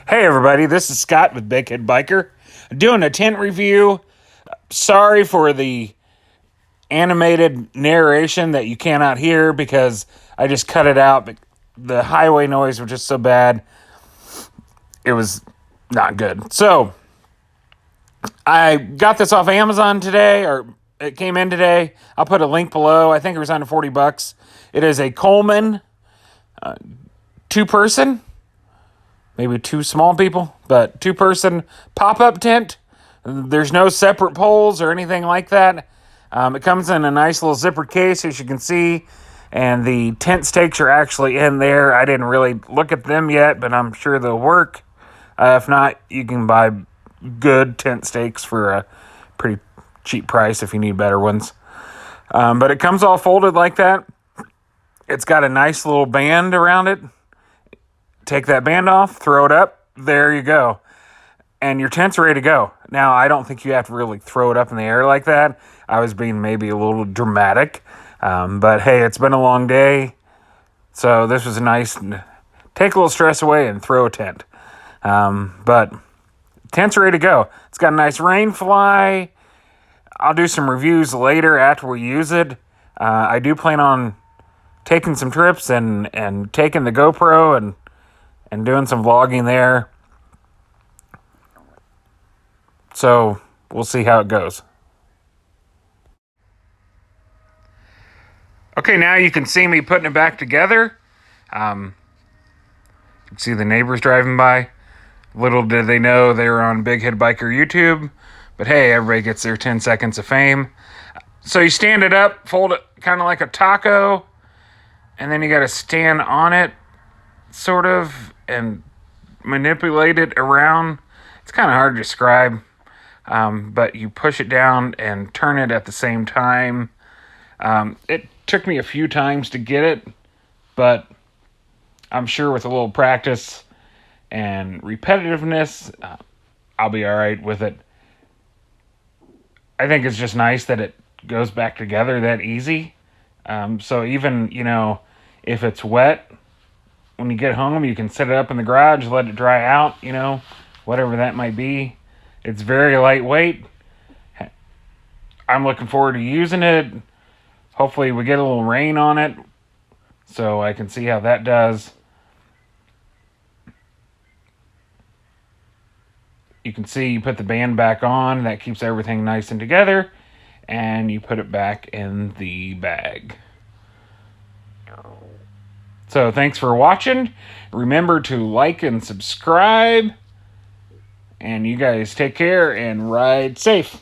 Hey everybody, this is Scott with Big Head Biker. Doing a tent review. Sorry for the animated narration that you cannot hear because I just cut it out. The highway noise was just so bad. It was not good. So, I got this off Amazon today, or it came in today. I'll put a link below. I think it was under $40. It is a Coleman two-person, maybe two small people, but two-person pop-up tent. There's no separate poles or anything like that. It comes in a nice little zippered case, as you can see, and the tent stakes are actually in there. I didn't really look at them yet, but I'm sure they'll work. If not, you can buy good tent stakes for a pretty cheap price if you need better ones. But it comes all folded like that. It's got a nice little band around it. Take that band off, throw it up, there you go. And your tent's ready to go. Now, I don't think you have to really throw it up in the air like that. I was being maybe a little dramatic. But hey, it's been a long day. So this was nice. Take a little stress away and throw a tent. But tent's ready to go. It's got a nice rain fly. I'll do some reviews later after we use it. I do plan on taking some trips and taking the GoPro and doing some vlogging there. So we'll see how it goes. Okay, now you can see me putting it back together. You can see the neighbors driving by. Little did they know they were on Big Head Biker YouTube. But hey, everybody gets their 10 seconds of fame. So you stand it up, fold it kind of like a taco, and then you got to stand on it, sort of, and manipulate it around. It's kind of hard to describe, but you push it down and turn it at the same time. It took me a few times to get it, but I'm sure with a little practice and repetitiveness, I'll be all right with it. I think it's just nice that it goes back together that easy. So even, if it's wet, when you get home, you can set it up in the garage, let it dry out, whatever that might be. It's very lightweight. I'm looking forward to using it. Hopefully we get a little rain on it so I can see how that does. You can see you put the band back on. That keeps everything nice and together. And you put it back in the bag. So thanks for watching. Remember to like and subscribe. And you guys take care and ride safe.